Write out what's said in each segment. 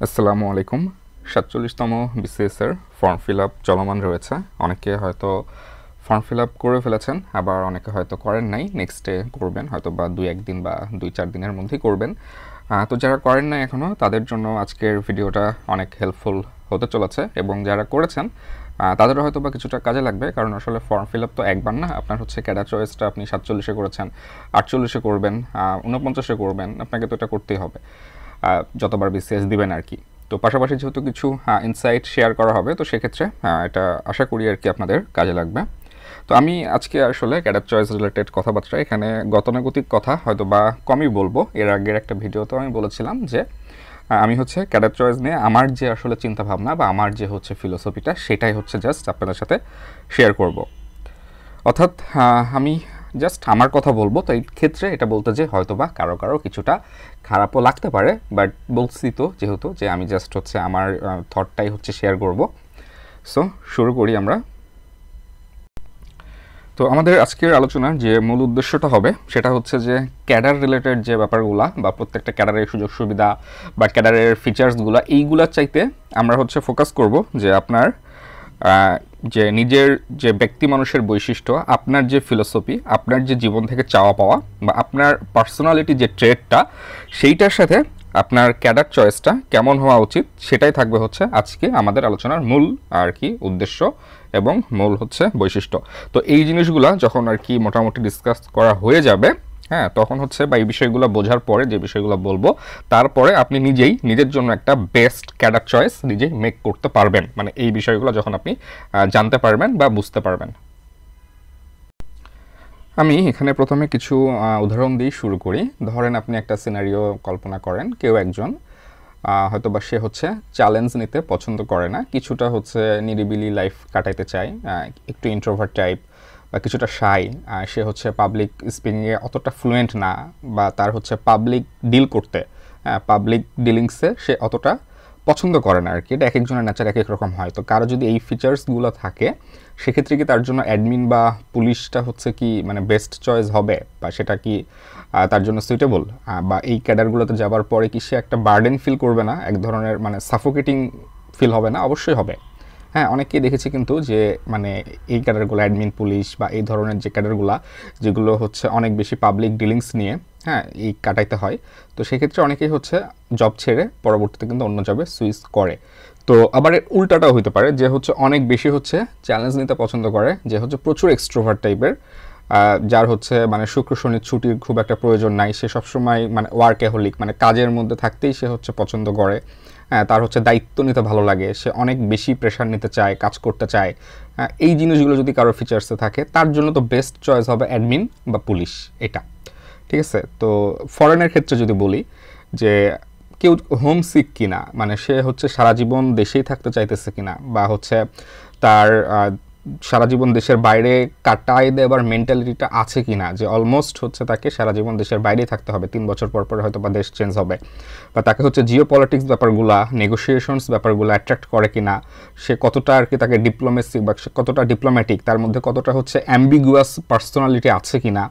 আসসালামু আলাইকুম। ৪৭তম বিসিএসের ফর্ম ফিল আপ চলমান রয়েছে। অনেকে হয়তো ফর্ম ফিল আপ করে ফেলেছেন, আবার অনেকে হয়তো করেন নাই, নেক্সট ডে করবেন, হয়তো বা ২-১ দিন বা ২-৪ দিনের মধ্যেই করবেন। তো যারা করেন নাই এখনও, তাদের জন্য আজকের ভিডিওটা অনেক হেল্পফুল হতে চলেছে, এবং যারা করেছেন তাদেরও হয়তো বা কিছুটা কাজে লাগবে। কারণ আসলে ফর্ম ফিল আপ তো একবার না, আপনার হচ্ছে ক্যাডার চয়েসটা আপনি ৪৭-এ করেছেন, ৪৮-এ করবেন, ৪৯-এ করবেন, আপনাকে তো এটা করতেই হবে যতবার বিসিএস দিবেন আর কি। তো পাশাপাশি যেহেতু কিছু ইনসাইট শেয়ার করা হবে, তো সেক্ষেত্রে এটা আশা করি আর কি আপনাদের কাজে লাগবে। তো আমি আজকে আসলে ক্যাডার চয়েস রিলেটেড কথাবার্তা এখানে গতানুগতিক কথা হয়তো বা কমই বলবো। এর আগের একটা ভিডিওতেও আমি বলেছিলাম যে আমি হচ্ছে ক্যাডার চয়েস নিয়ে আমার যে আসলে চিন্তাভাবনা বা আমার যে হচ্ছে ফিলোসফিটা, সেটাই হচ্ছে জাস্ট আপনাদের সাথে শেয়ার করব। অর্থাৎ আমি জাস্ট আমার কথা বলবো, তো এই ক্ষেত্রে এটা বলতে যে হয়তো বা কারো কারো কিছুটা খারাপও লাগতে পারে, বাট বলছি তো যেহেতু যে আমি জাস্ট হচ্ছে আমার থটটাই হচ্ছে শেয়ার করব। সো শুরু করি আমরা। তো আমাদের আজকের আলোচনার যে মূল উদ্দেশ্যটা হবে সেটা হচ্ছে যে ক্যাডার রিলেটেড যে ব্যাপারগুলো বা প্রত্যেকটা ক্যাডারের সুযোগ সুবিধা বা ক্যাডারের ফিচার্সগুলো, এইগুলার চাইতে আমরা হচ্ছে ফোকাস করব যে আপনার যে নিজের যে ব্যক্তি মানুষের বৈশিষ্ট্য, আপনার যে ফিলোসফি, আপনার যে জীবন থেকে চাওয়া পাওয়া বা আপনার পার্সোনালিটি যে ট্রেডটা, সেইটার সাথে আপনার ক্যাডার চয়েসটা কেমন হওয়া উচিত, সেটাই থাকবে হচ্ছে আজকে আমাদের আলোচনার মূল আর কি উদ্দেশ্য এবং মূল হচ্ছে বৈশিষ্ট্য। তো এই জিনিসগুলো যখন আর কি মোটামুটি ডিসকাস করা হয়ে যাবে, হ্যাঁ, তখন হচ্ছে বা এই বিষয়গুলো বোঝার পরে যে বিষয়গুলো বলবো, তারপরে আপনি নিজেই নিজের জন্য একটা বেস্ট ক্যাডার চয়েস নিজেই মেক করতে পারবেন। মানে এই বিষয়গুলো যখন আপনি জানতে পারবেন বা বুঝতে পারবেন। আমি এখানে প্রথমে কিছু উদাহরণ দিয়ে শুরু করি। ধরেন আপনি একটা সিনারিও কল্পনা করেন, কেউ একজন হয়তো বা সে হচ্ছে চ্যালেঞ্জ নিতে পছন্দ করে না, কিছুটা হচ্ছে নিরিবিলি লাইফ কাটাইতে চায়, একটু ইন্ট্রোভার্ট টাইপ বা কিছুটা শাই, সে হচ্ছে পাবলিক স্পিকিংয়ে অতটা ফ্লুয়েন্ট না, বা তার হচ্ছে পাবলিক ডিল করতে, পাবলিক ডিলিংসে সে অতটা পছন্দ করে না আর কি। এটা এক একজনের নেচার এক এক রকম হয়। তো কারো যদি এই ফিচার্সগুলো থাকে, সেক্ষেত্রে কি তার জন্য অ্যাডমিন বা পুলিশটা হচ্ছে কি মানে বেস্ট চয়েস হবে, বা সেটা কি তার জন্য সুইটেবল, বা এই ক্যাডারগুলোতে যাবার পরে কি সে একটা বার্ডেন ফিল করবে না, এক ধরনের মানে সাফোকেটিং ফিল হবে না? অবশ্যই হবে। হ্যাঁ, অনেককেই দেখেছি কিন্তু যে মানে এই ক্যাডারগুলো, অ্যাডমিন, পুলিশ বা এই ধরনের যে ক্যাডারগুলো, যেগুলো হচ্ছে অনেক বেশি পাবলিক ডিলিংস নিয়ে, হ্যাঁ, এই কাটাইতে হয়, তো সেক্ষেত্রে অনেকেই হচ্ছে জব ছেড়ে পরবর্তীতে কিন্তু অন্য জবে সুইচ করে। তো আবার এর উল্টাটাও হতে পারে, যে হচ্ছে অনেক বেশি হচ্ছে চ্যালেঞ্জ নিতে পছন্দ করে, যে হচ্ছে প্রচুর এক্সট্রোভার্ট টাইপের, যার হচ্ছে মানে শুক্র শনির ছুটির খুব একটা প্রয়োজন নাই, সে সবসময় মানে ওয়ার্কেহলিক, মানে কাজের মধ্যে থাকতেই সে হচ্ছে পছন্দ করে। হ্যাঁ, তার হচ্ছে দায়িত্ব নিতে ভালো লাগে, সে অনেক বেশি প্রেশার নিতে চায়, কাজ করতে চায়। এই জিনিসগুলো যদি কারো ফিচার্সে থাকে, তার জন্য তো বেস্ট চয়েস হবে অ্যাডমিন বা পুলিশ, এটা। ঠিক আছে? তো ফরেনের ক্ষেত্রে যদি বলি যে কেউ হোম সিক কিনা, মানে সে হচ্ছে সারা জীবন দেশেই থাকতে চাইতেছে কিনা, বা হচ্ছে তার সারা জীবন দেশের বাইরে কাটায় দেবার মেন্টালিটিটা আছে কিনা, যে অলমোস্ট হচ্ছে তাকে সারা জীবন দেশের বাইরেই থাকতে হবে, 3 বছর পর পর হয়তো বা দেশ চেঞ্জ হবে, বা তাকে হচ্ছে জিও পলিটিক্স ব্যাপারগুলা, নেগোসিয়েশনস ব্যাপারগুলো অ্যাট্রাক্ট করে কিনা, সে কতটা আর কি তাকে ডিপ্লোমেসি বা সে কতটা ডিপ্লোম্যাটিক, তার মধ্যে কতটা হচ্ছে অ্যাম্বিগুয়াস পার্সোনালিটি আছে কিনা।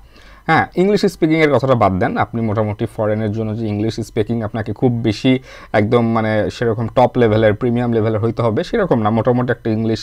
হ্যাঁ, ইংলিশ স্পিকিংয়ের কথাটা বাদ দেন, আপনি মোটামুটি ফরেনের জন্য যে ইংলিশ স্পিকিং আপনাকে খুব বেশি একদম মানে সেরকম টপ লেভেলের প্রিমিয়াম লেভেলের হইতে হবে সেরকম না, মোটামুটি একটা ইংলিশ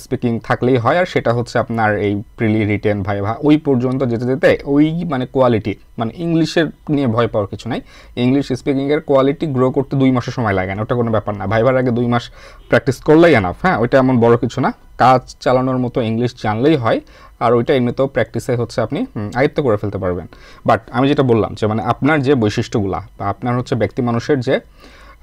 স্পিকিং থাকলেই হয়। আর সেটা হচ্ছে আপনার এই প্রিলি রিটেন ভাইভা ওই পর্যন্ত যেতে যেতে ওই মানে কোয়ালিটি, মানে ইংলিশের নিয়ে ভয় পাওয়ার কিছু নাই। ইংলিশ স্পিকিংয়ের কোয়ালিটি গ্রো করতে 2 মাসের সময় লাগে না, ওটা কোনো ব্যাপার না। ভাইভার আগে 2 মাস প্র্যাকটিস করলেই এনাফ। হ্যাঁ, ওইটা এমন বড় কিছু না, কাজ চালানোর মতো ইংলিশ জানলেই হয়, আর ওইটা এমনিতেও প্র্যাকটিসে হচ্ছে আপনি আয়ত্ত করে ফেলতে পারবেন। বাট আমি যেটা বললাম যে মানে আপনার যে বৈশিষ্ট্যগুলা বা আপনার হচ্ছে ব্যক্তি মানুষের যে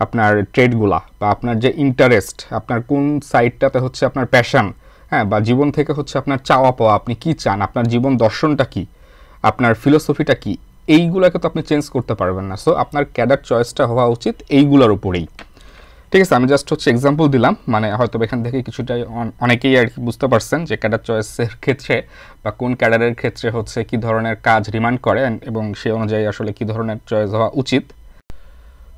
আপনার ট্রেডগুলা বা আপনার যে ইন্টারেস্ট, আপনার কোন সাইডটাতে হচ্ছে আপনার প্যাশন, হ্যাঁ, বা জীবন থেকে হচ্ছে আপনার চাওয়া পাওয়া, আপনি কি চান, আপনার জীবন দর্শনটা কি, আপনার ফিলোসফিটা কি, এইগুলোকে তো আপনি চেঞ্জ করতে পারবেন না। সো আপনার ক্যাডার চয়েসটা হওয়া উচিত এইগুলোর উপরেই। ঠিক আছে, আমি জাস্ট হচ্ছে এক্সাম্পল দিলাম, মানে হয়তো এখান থেকে কিছুটাই অনেকেই আর কি বুঝতে পারছেন যে ক্যাডার চয়েসের ক্ষেত্রে বা কোন ক্যাডারের ক্ষেত্রে হচ্ছে কি ধরনের কাজ রিমান্ড করে এবং সে অনুযায়ী আসলে কি ধরনের চয়েস হওয়া উচিত।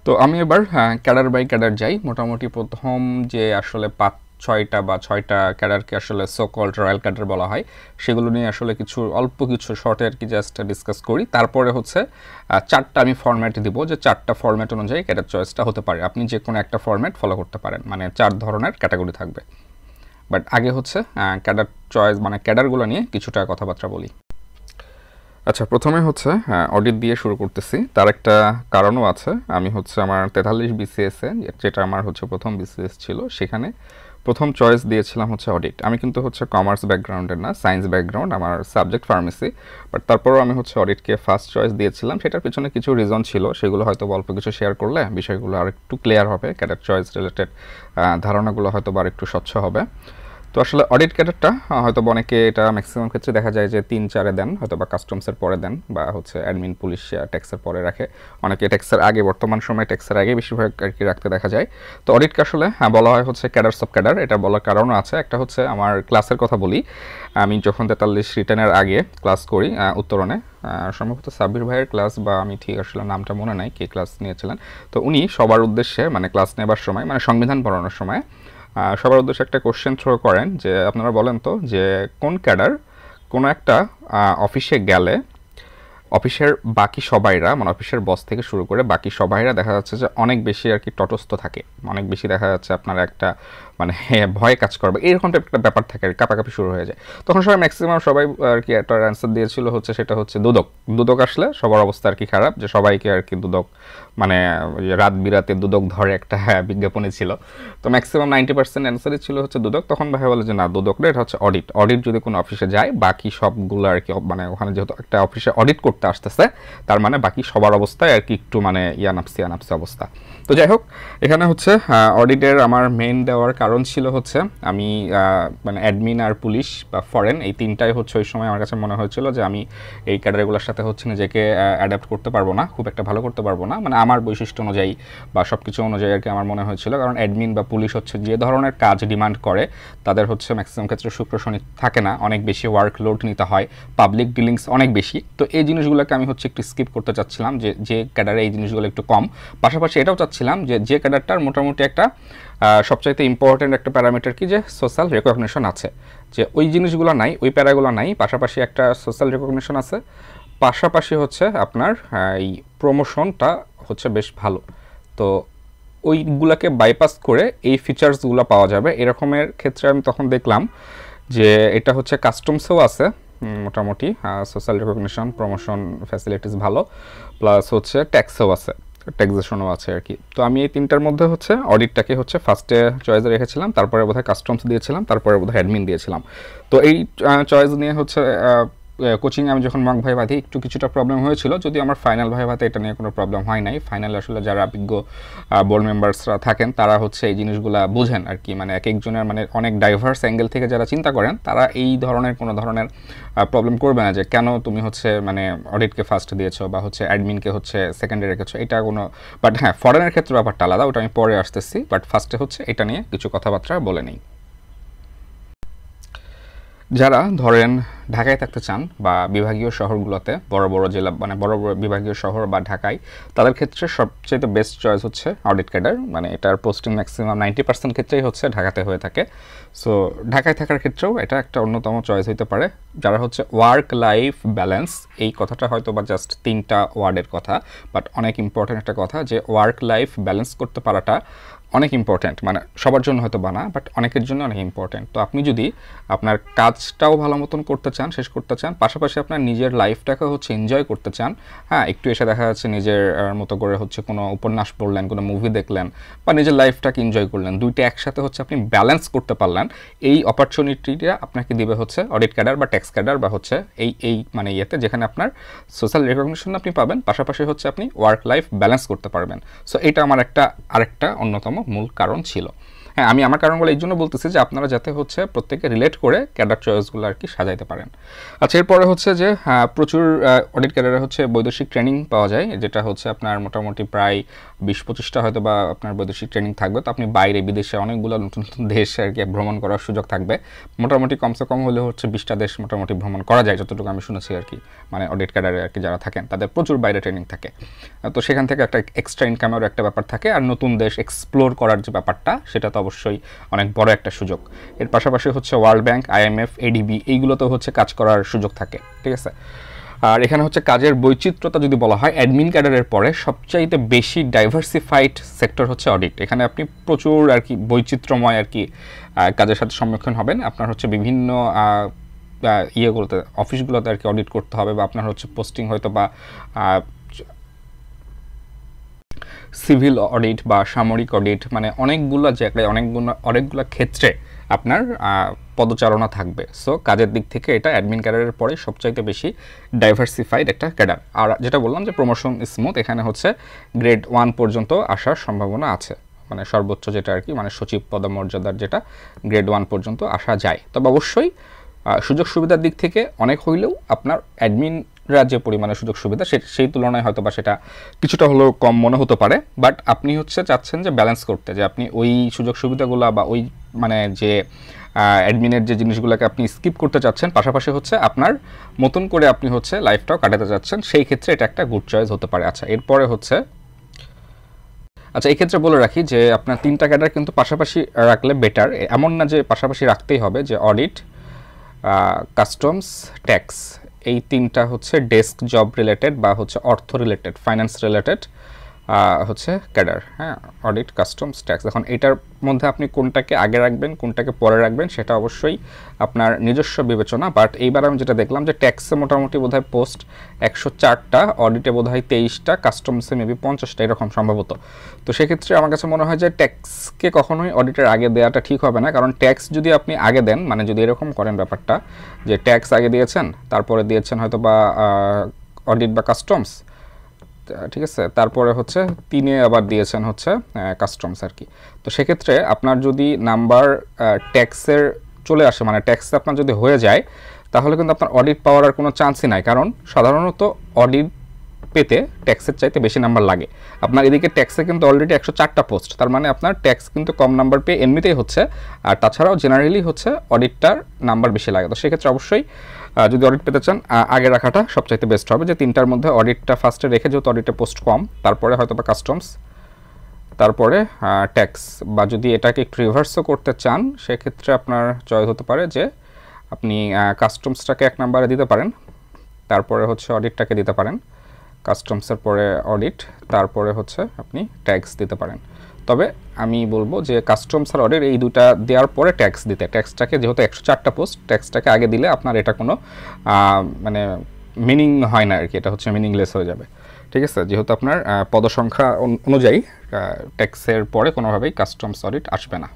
তো আমি এবার ক্যাডার বাই ক্যাডার যাই। মোটামুটি প্রথম যে আসলে পাথ ছয়টা বা ছয়টা ক্যাডারকে আসলে সো কল্ড রয়্যাল ক্যাডার বলা হয়, সেগুলো নিয়ে আসলে অল্প কিছু শর্টে আর কি জাস্ট ডিসকাস করি। তারপরে হচ্ছে চারটা আমি ফরম্যাট দিব, যে চারটা ফরম্যাট অনুযায়ী ক্যাডার চয়েসটা হতে পারে। আপনি যে কোনো একটা ফরম্যাট ফলো করতে পারেন, মানে 4 ধরনের ক্যাটাগরি থাকবে। বাট আগে হচ্ছে ক্যাডার চয়েস মানে ক্যাডারগুলো নিয়ে কিছুটা কথাবার্তা বলি। আচ্ছা, প্রথমে হচ্ছে অডিট দিয়ে শুরু করতেছি। তার একটা কারণও আছে। আমি হচ্ছে আমার 43 বিসিএসে, যেটা আমার হচ্ছে প্রথম বিসিএস ছিল, সেখানে প্রথম চয়েস দিয়েছিলাম হচ্ছে অডিট। আমি কিন্তু হচ্ছে কমার্স ব্যাকগ্রাউন্ডের না, সায়েন্স ব্যাকগ্রাউন্ড, আমার সাবজেক্ট ফার্মেসি। বাট তারপরেও আমি হচ্ছে অডিটকে ফার্স্ট চয়েস দিয়েছিলাম। সেটার পিছনে কিছু রিজন ছিল, সেগুলো হয়তো অল্প কিছু শেয়ার করলে বিষয়গুলো আর একটু ক্লিয়ার হবে, ক্যাডার চয়েস রিলেটেড ধারণাগুলো হয়তো আর একটু স্বচ্ছ হবে। তো আসলে অডিট ক্যাডারটা হয়তো অনেকে এটা ম্যাক্সিমাম ক্ষেত্রে দেখা যায় যে 3-4-এ দেন, হয়তো বা কাস্টমসের পরে দেন, বা হচ্ছে অ্যাডমিন পুলিশ ট্যাক্সের পরে রাখে, অনেকে ট্যাক্সের আগে, বর্তমান সময়ে ট্যাক্সের আগে বেশিরভাগ আর কি রাখতে দেখা যায়। তো অডিটকে আসলে বলা হয় হচ্ছে ক্যাডার সব ক্যাডার। এটা বলার কারণও আছে। একটা হচ্ছে আমার ক্লাসের কথা বলি। আমি যখন 43 রিটার্নের আগে ক্লাস করি উত্তরণে, সম্ভবত সাব্বির ভাইয়ের ক্লাস, বা আমি ঠিক আসলে নামটা মনে নাই কে ক্লাস নিয়েছিলেন। তো উনি সবার উদ্দেশ্যে মানে ক্লাস নেবার সময়, মানে সংবিধান পড়ানোর সময় সবার উদ্দেশ্যে একটা কোশ্চেন থ্রো করেন যে আপনারা বলেন তো যে কোন ক্যাডার কোনো একটা অফিসে গেলে অফিসের বাকি সবাইরা, মানে অফিসের বস থেকে শুরু করে বাকি সবাইরা দেখা যাচ্ছে যে অনেক বেশি আর কি তটস্থ থাকে, অনেক বেশি দেখা যাচ্ছে আপনার একটা মানে ভয় কাজ করবে, এরকম একটা ব্যাপার থাকে, আর কাঁপাকাঁপি শুরু হয়ে যায়। তখন সবাই ম্যাক্সিমাম সবাই আর কি একটা অ্যান্সার দিয়েছিল হচ্ছে সেটা হচ্ছে দুদক। দুদক আসলে সবার অবস্থা আর কি খারাপ, যে সবাইকে আর কি দুদক মানে রাত বিরাতে দুদক ধরে একটা বিজ্ঞাপনে ছিল। তো ম্যাক্সিমাম 90% অ্যান্সারই ছিল হচ্ছে দুদক। তখন ভাই বলে যে না, দুদক না, এটা হচ্ছে অডিট। অডিট যদি কোনো অফিসে যায়, বাকি সবগুলো আর কি মানে ওখানে যেহেতু একটা অফিসে অডিট করতে আসতেছে, তার মানে বাকি সবার অবস্থায় আর কি একটু মানে ইয়ানাপসি অবস্থা। তো যাই হোক, এখানে হচ্ছে অডিটের আমার মেইন দেওয়ার কারণ ছিল হচ্ছে আমি মানে অ্যাডমিন আর পুলিশ বা ফরেন, এই তিনটাই হচ্ছে ওই সময় আমার কাছে মনে হয়েছিল যে আমি এই ক্যাডারগুলোর সাথে হচ্ছে নিজেকে অ্যাডাপ্ট করতে পারবো না, খুব একটা ভালো করতে পারবো না, মানে আমার বৈশিষ্ট্য অনুযায়ী বা সব কিছু অনুযায়ী আর কি আমার মনে হয়েছিল। কারণ অ্যাডমিন বা পুলিশ হচ্ছে যে ধরনের কাজ ডিমান্ড করে, তাদের হচ্ছে ম্যাক্সিমাম ক্ষেত্রে শুক্র শনি থাকে না, অনেক বেশি ওয়ার্কলোড নিতে হয়, পাবলিক ডিলিংস অনেক বেশি। তো এই জিনিসগুলোকে আমি হচ্ছে একটু স্কিপ করতে চাচ্ছিলাম, যে ক্যাডারে এই জিনিসগুলো একটু কম। পাশাপাশি এটাও চাচ্ছিলাম যে ক্যাডারটার মোটামুটি একটা সবচাইতে ইম্পর্টেন্ট একটা প্যারামিটার কি, যে সোশ্যাল রেকগনিশন আছে, যে ওই জিনিসগুলো নাই, ওই প্যারাগুলো নাই, পাশাপাশি একটা সোশ্যাল রেকগনিশন আছে, পাশাপাশি হচ্ছে আপনার এই প্রমোশনটা হচ্ছে বেশ ভালো। তো ওইগুলাকে বাইপাস করে এই ফিচার্সগুলো পাওয়া যাবে, এরকমের ক্ষেত্রে আমি তখন দেখলাম যে এটা হচ্ছে কাস্টমসেও আছে মোটামুটি, সোশ্যাল রেকগনিশন, প্রমোশন, ফ্যাসিলিটিস ভালো, প্লাস হচ্ছে ট্যাক্সও আছে, ট্যাক্সেশনও আছে আর কি। তো আমি এই তিনটার মধ্যে হচ্ছে অডিটটাকে হচ্ছে ফার্স্টে চয়েসে রেখেছিলাম, তারপরে বোধহয় কাস্টমস দিয়েছিলাম, তারপরে বোধহয় অ্যাডমিন দিয়েছিলাম। তো এই চয়েস নিয়ে হচ্ছে কোচিংয়ে আমি যখন মক ভাইভা দিই একটু কিছুটা প্রবলেম হয়েছিল, যদি আমার ফাইনাল ভাইভাতে এটা নিয়ে কোনো প্রবলেম হয় নাই। ফাইনালে আসলে যারা বিজ্ঞ বোর্ড মেম্বার্সরা থাকেন তারা হচ্ছে এই জিনিসগুলো বুঝেন আর কি, মানে এক একজনের মানে অনেক ডাইভার্স অ্যাঙ্গেল থেকে যারা চিন্তা করেন, তারা এই ধরনের কোনো ধরনের প্রবলেম করবে না যে কেন তুমি হচ্ছে মানে অডিটকে ফার্স্ট দিয়েছো বা হচ্ছে অ্যাডমিনকে হচ্ছে সেকেন্ডে রেখেছো, এটা কোনো। বাট হ্যাঁ, ফরেনের ক্ষেত্রে ব্যাপারটা আলাদা, ওটা আমি পরে আসতেছি। বাট ফার্স্টে হচ্ছে এটা নিয়ে কিছু কথাবার্তা বলে নিই। যারা ধরেন ঢাকায় থাকতে চান বা বিভাগীয় শহরগুলোতে, বড় বড় জেলা মানে বড় বড় বিভাগীয় শহর বা ঢাকায়, তাদের ক্ষেত্রে সবচেয়ে বেস্ট চয়েস হচ্ছে অডিট ক্যাডার। মানে এটার পোস্টিং ম্যাক্সিমাম 90% ক্ষেত্রেই হচ্ছে ঢাকাতে হয়ে থাকে। সো ঢাকায় থাকার ক্ষেত্রেও এটা একটা অন্যতম চয়েস হতে পারে। যারা হচ্ছে ওয়ার্ক লাইফ ব্যালেন্স, এই কথাটা হয়তো বা জাস্ট 3টা ওয়ার্ডের কথা, বাট অনেক ইম্পর্ট্যান্ট একটা কথা, যে ওয়ার্ক লাইফ ব্যালেন্স করতে পারাটা অনেক ইম্পর্ট্যান্ট। মানে সবার জন্য হয়তো বানা, বাট অনেকের জন্য অনেক ইম্পর্ট্যান্ট। তো আপনি যদি আপনার কাজটাও ভালো মতন করতে চান, শেষ করতে চান, পাশাপাশি আপনার নিজের লাইফটাকে হচ্ছে এনজয় করতে চান, হ্যাঁ, একটু এসে দেখা যাচ্ছে নিজের মতো করে হচ্ছে কোনো উপন্যাস পড়লেন, কোনো মুভি দেখলেন, বা নিজের লাইফটাকে এনজয় করলেন, দুইটা একসাথে হচ্ছে আপনি ব্যালেন্স করতে পারলেন, এই অপরচুনিটিটা আপনাকে দিবে হচ্ছে অডিট ক্যাডার বা ট্যাক্স ক্যাডার, বা হচ্ছে এই মানে ইয়েতে, যেখানে আপনার সোশ্যাল রেকগনিশন আপনি পাবেন, পাশাপাশি হচ্ছে আপনি ওয়ার্ক লাইফ ব্যালেন্স করতে পারবেন। সো এটা আমার আরেকটা অন্যতম মূল কারণ ছিল। হ্যাঁ, আমি আমার কারণগুলো এই জন্য বলতেছি যে আপনারা যাতে হচ্ছে প্রত্যেকে রিলেট করে ক্যাডার চয়েসগুলো আর কি সাজাইতে পারেন। আচ্ছা, এরপরে হচ্ছে যে প্রচুর অডিট ক্যাডারে হচ্ছে বৈদেশিক ট্রেনিং পাওয়া যায়, যেটা হচ্ছে আপনার মোটামুটি প্রায় 20-25টা হয়তো বা আপনার বৈদেশিক ট্রেনিং থাকবে। তো আপনি বাইরে বিদেশে অনেকগুলো নতুন নতুন দেশ আর কি ভ্রমণ করার সুযোগ থাকবে। মোটামুটি কমসে কম হলে হচ্ছে 20টা দেশ মোটামুটি ভ্রমণ করা যায়, যতটুকু আমি শুনেছি আর কি। মানে অডিট ক্যাডারে আর কি যারা থাকেন তাদের প্রচুর বাইরে ট্রেনিং থাকে। তো সেখান থেকে একটা এক্সট্রা ইনকামের একটা ব্যাপার থাকে, আর নতুন দেশ এক্সপ্লোর করার যে ব্যাপারটা, সেটা তো অবশ্যই অনেক বড় একটা সুযোগ। এর পাশাপাশি হচ্ছে ওয়ার্ল্ড ব্যাংক, IMF, ADB এইগুলোতেও হচ্ছে কাজ করার সুযোগ থাকে, ঠিক আছে। আর এখানে হচ্ছে কাজের বৈচিত্র্যতা যদি বলা হয়, অ্যাডমিন ক্যাডারের পরে সবচাইতে বেশি ডাইভার্সিফাইড সেক্টর হচ্ছে অডিট। এখানে আপনি প্রচুর আর কি বৈচিত্র্যময় আর কি কাজের সাথে সম্মুখীন হবেন। আপনার হচ্ছে বিভিন্ন ইয়েগুলোতে, অফিসগুলোতে আর কি অডিট করতে হবে, বা আপনার হচ্ছে পোস্টিং হয়তো বা সিভিল অডিট বা সামরিক অডিট, মানে অনেকগুলো জায়গায় অনেকগুলো ক্ষেত্রে আপনার পদচারণা থাকবে। সো কাজের দিক থেকে এটা অ্যাডমিন ক্যাডারের পরে সবচাইতে বেশি ডাইভার্সিফাইড একটা ক্যাডার। আর যেটা বললাম যে প্রমোশন স্মুথ, এখানে হচ্ছে গ্রেড 1 পর্যন্ত আসার সম্ভাবনা আছে, মানে সর্বোচ্চ যেটা আর কি, মানে সচিব পদমর্যাদার যেটা গ্রেড 1 পর্যন্ত আসা যায়। তবে অবশ্যই সুযোগ সুবিধার দিক থেকে অনেক হইলেও আপনার অ্যাডমিনরা যে পরিমাণে সুযোগ সুবিধা সেই তুলনায় হয়তো বা সেটা কিছুটা হলেও কম মনে হতে পারে। বাট আপনি হচ্ছে চাচ্ছেন যে ব্যালেন্স করতে, যে আপনি ওই সুযোগ সুবিধাগুলো বা ওই মানে যে অ্যাডমিনের যে জিনিসগুলোকে আপনি স্কিপ করতে চাচ্ছেন, পাশাপাশি হচ্ছে আপনার মতন করে আপনি হচ্ছে লাইফটাও কাটাতে চাচ্ছেন, সেই ক্ষেত্রে এটা একটা গুড চয়েস হতে পারে। আচ্ছা, এরপরে হচ্ছে এই ক্ষেত্রে বলে রাখি যে আপনার 3টা ক্যাডার কিন্তু পাশাপাশি রাখলে বেটার। এমন না যে পাশাপাশি রাখতেই হবে, যে অডিট, কাস্টমস, ট্যাক্স, এই 3টা হচ্ছে ডেস্ক জব রিলেটেড বা হচ্ছে অর্থ রিলেটেড, ফাইন্যান্স রিলেটেড হচ্ছে ক্যাডার। হ্যাঁ, অডিট, কাস্টমস, ট্যাক্স। এখন এটার মধ্যে আপনি কোনটাকে আগে রাখবেন, কোনটাকে পরে রাখবেন, সেটা অবশ্যই আপনার নিজস্ব বিবেচনা। বাট এইবার আমি যেটা দেখলাম যে ট্যাক্সে মোটামুটি বোধহয় পোস্ট 104টা, অডিটে বোধহয় 23টা, কাস্টমসে মেবি 50টা এরকম সম্ভবত। তো সেক্ষেত্রে আমার কাছে মনে হয় যে ট্যাক্সকে কখনোই অডিটের আগে দেওয়াটা ঠিক হবে না। কারণ ট্যাক্স যদি আপনি আগে দেন, মানে যদি এরকম করেন ব্যাপারটা যে ট্যাক্স আগে দিয়েছেন, তারপরে দিয়েছেন হয়তো বা অডিট বা কাস্টমস, ঠিক আছে, তারপরে হচ্ছে 3-এ আবার দিয়েছেন হচ্ছে কাস্টমস আর কি। তো সেক্ষেত্রে আপনার যদি নাম্বার ট্যাক্সের চলে আসে, মানে ট্যাক্স আপনার যদি হয়ে যায়, তাহলে কিন্তু আপনার অডিট পাওয়ার আর কোনো চান্সই নাই। কারণ সাধারণত অডিট পেতে ট্যাক্সের চাইতে বেশি নাম্বার লাগে। আপনার এদিকে ট্যাক্সে কিন্তু অলরেডি 104টা পোস্ট, তার মানে আপনার ট্যাক্স কিন্তু কম নাম্বার পেয়ে এমনিতেই হচ্ছে। আর তাছাড়াও জেনারেলি হচ্ছে অডিটটার নাম্বার বেশি লাগে। তো সেক্ষেত্রে অবশ্যই যদি অডিট পেতে চান, আগে রাখাটা সবচাইতে বেস্ট হবে, যে 3টার মধ্যে অডিটটা ফার্স্টে রেখে, যেহেতু অডিটে পোস্ট কম, তারপরে হয়তো বা কাস্টমস, তারপরে ট্যাক্স। বা যদি এটাকে একটু রিভার্সও করতে চান, সেক্ষেত্রে আপনার চয়েস হতে পারে যে আপনি কাস্টমসটাকে 1 নম্বরে দিতে পারেন, তারপরে হচ্ছে অডিটটাকে দিতে পারেন, কাস্টমসের পরে অডিট, তারপরে হচ্ছে আপনি ট্যাক্স দিতে পারেন। তবে আমি বলবো যে কাস্টমস আর অডিট এই দুটা দেওয়ার পরে ট্যাক্স দিতে, ট্যাক্সটাকে যেহেতু 104টা পোস্ট, ট্যাক্সটাকে আগে দিলে আপনার এটা কোনো মানে মিনিং হয় না আর কি, এটা হচ্ছে মিনিংলেস হয়ে যাবে, ঠিক আছে, যেহেতু আপনার পদসংখ্যা অনুযায়ী ট্যাক্সের পরে কোনোভাবেই কাস্টমস অডিট আসবে না।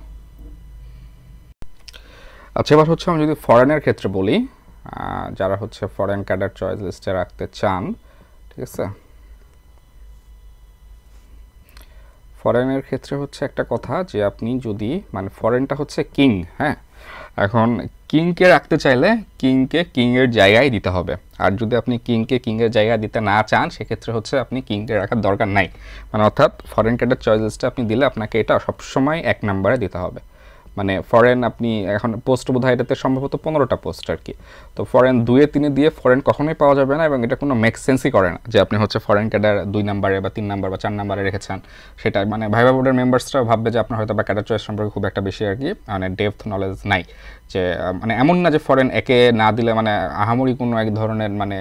আচ্ছা, এবার হচ্ছে আমি যদি ফরেনের ক্ষেত্রে বলি, যারা হচ্ছে ফরেন ক্যাডার চয়েস লিস্টে রাখতে চান, ঠিক আছে, ফরেনের ক্ষেত্রে হচ্ছে একটা কথা যে আপনি যদি, মানে ফরেনটা হচ্ছে কিং, হ্যাঁ, এখন কিংকে রাখতে চাইলে কিংকে কিংয়ের জায়গায় দিতে হবে। আর যদি আপনি কিংকে কিংয়ের জায়গায় দিতে না চান, সেক্ষেত্রে হচ্ছে আপনি কিংকে রাখার দরকার নাই। মানে অর্থাৎ ফরেন ক্যাডার চয়েস লিস্টে আপনি দিলে আপনাকে এটা সবসময় 1 নম্বরে দিতে হবে। মানে ফরেন আপনি এখন পোস্ট বোধহয় এটাতে সম্ভবত 15টা পোস্ট আর কি। তো ফরেন 2-এ 3-এ দিয়ে ফরেন কখনোই পাওয়া যাবে না, এবং এটা কোনো মেক সেন্সই করে না যে আপনি হচ্ছে ফরেন ক্যাডার 2 নম্বরে বা 3 নম্বর বা 4 নম্বরে রেখেছেন। সেটা মানে ভাইবা বোর্ডের মেম্বার্সরা ভাববে যে আপনার হয়তো বা ক্যাডার চয়েস সম্পর্কে খুব একটা বেশি আর কি মানে ডেপথ নলেজ নাই। যে মানে এমন না যে ফরেন একে না দিলে মানে আহামরি কোনো এক ধরনের মানে